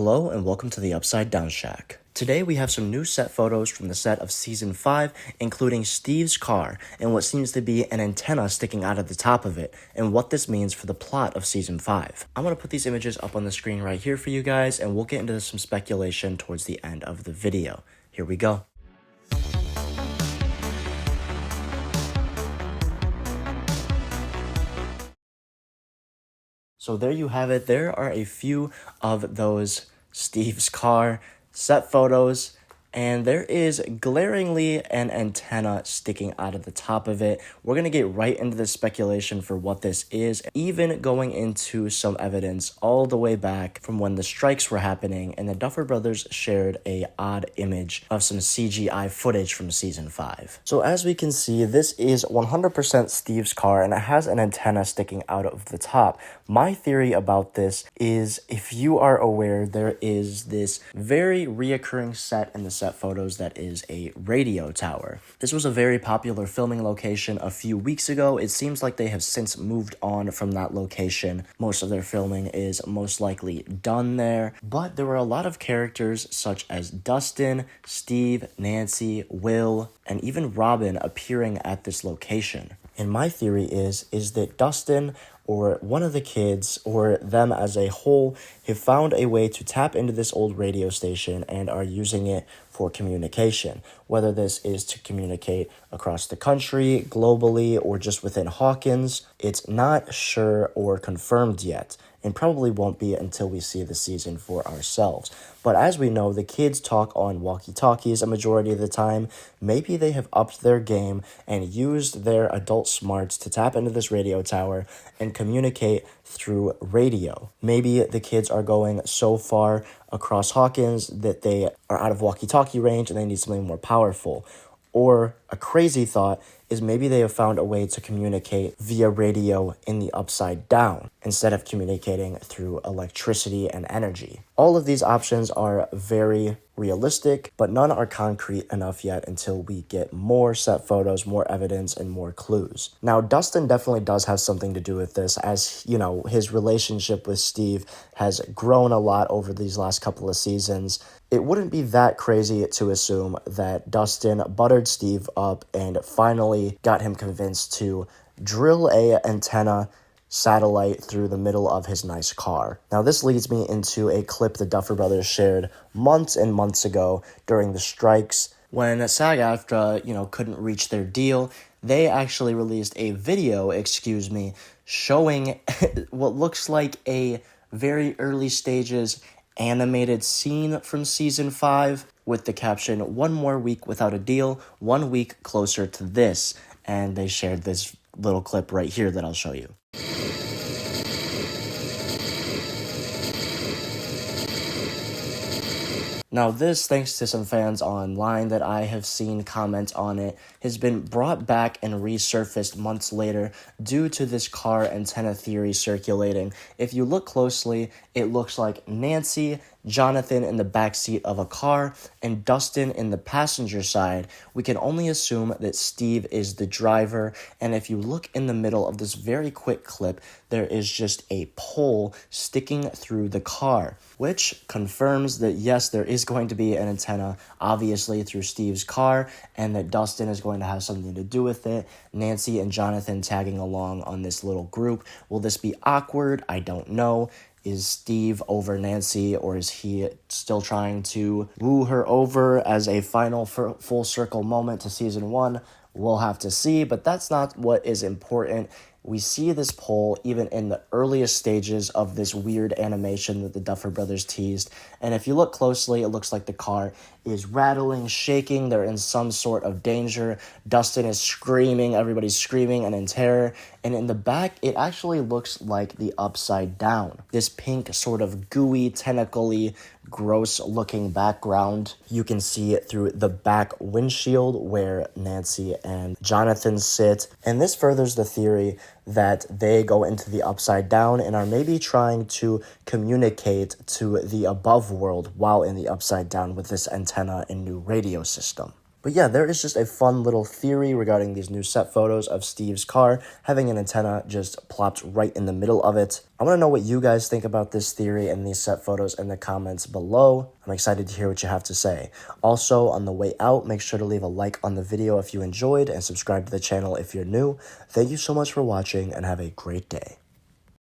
Hello and welcome to the Upside Down Shack. Today we have some new set photos from the set of Season 5, including Steve's car and what seems to be an antenna sticking out of the top of it, and what this means for the plot of Season 5. I'm going to put these images up on the screen right here for you guys, and we'll get into some speculation towards the end of the video. Here we go. So there you have it. There are a few of those Steve's car set photos, and there is glaringly an antenna sticking out of the top of it. We're going to get right into the speculation for what this is, even going into some evidence all the way back from when the strikes were happening, and the Duffer Brothers shared a odd image of some CGI footage from Season 5. So as we can see, this is 100% Steve's car, and it has an antenna sticking out of the top. My theory about this is, if you are aware, there is this very reoccurring set in the set photos that is a radio tower. This was a very popular filming location a few weeks ago. It seems like they have since moved on from that location. Most of their filming is most likely done there, but there were a lot of characters such as Dustin, Steve, Nancy, Will, and even Robin appearing at this location. And my theory is that Dustin or one of the kids or them as a whole have found a way to tap into this old radio station and are using it for communication. Whether this is to communicate across the country, globally, or just within Hawkins, it's not sure or confirmed yet, and probably won't be until we see the season for ourselves. But as we know, the kids talk on walkie-talkies a majority of the time. Maybe they have upped their game and used their adult smarts to tap into this radio tower and communicate through radio. Maybe the kids are going so far across Hawkins that they are out of walkie-talkie range and they need something more powerful. Or a crazy thought is maybe they have found a way to communicate via radio in the Upside Down instead of communicating through electricity and energy. All of these options are very realistic, but none are concrete enough yet until we get more set photos, more evidence, and more clues. Now, Dustin definitely does have something to do with this, as, you know, his relationship with Steve has grown a lot over these last couple of seasons. It wouldn't be that crazy to assume that Dustin buttered Steve up and finally got him convinced to drill a antenna satellite through the middle of his nice car. Now, this leads me into a clip the Duffer Brothers shared months and months ago during the strikes when SAG-AFTRA, couldn't reach their deal. They actually released a video, showing what looks like a very early stages animated scene from Season 5 with the caption, "One more week without a deal, 1 week closer to this." And they shared this little clip right here that I'll show you. Now this, thanks to some fans online that I have seen comment on it, has been brought back and resurfaced months later due to this car antenna theory circulating. If you look closely, it looks like Nancy, Jonathan in the backseat of a car, and Dustin in the passenger side. We can only assume that Steve is the driver, and if you look in the middle of this very quick clip, there is just a pole sticking through the car, which confirms that yes, there is going to be an antenna, obviously through Steve's car, and that Dustin is going to have something to do with it. Nancy and Jonathan tagging along on this little group. Will this be awkward? I don't know. Is Steve over Nancy, or is he still trying to woo her over as a final full circle moment to Season 1? We'll have to see, but that's not what is important. We see this pole even in the earliest stages of this weird animation that the Duffer Brothers teased. And if you look closely, it looks like the car is rattling, shaking. They're in some sort of danger. Dustin is screaming. Everybody's screaming and in terror. And in the back, it actually looks like the Upside Down. This pink sort of gooey, tentacle-y, gross-looking background. You can see it through the back windshield where Nancy and Jonathan sit. And this furthers the theory that they go into the Upside Down and are maybe trying to communicate to the above world while in the Upside Down with this antenna and new radio system. But But yeah, there is just a fun little theory regarding these new set photos of Steve's car having an antenna just plopped right in the middle of it. I want to know what you guys think about this theory and these set photos in the comments below. I'm excited to hear what you have to say. Also, on the way out, make sure to leave a like on the video if you enjoyed and subscribe to the channel if you're new. Thank you so much for watching and have a great day.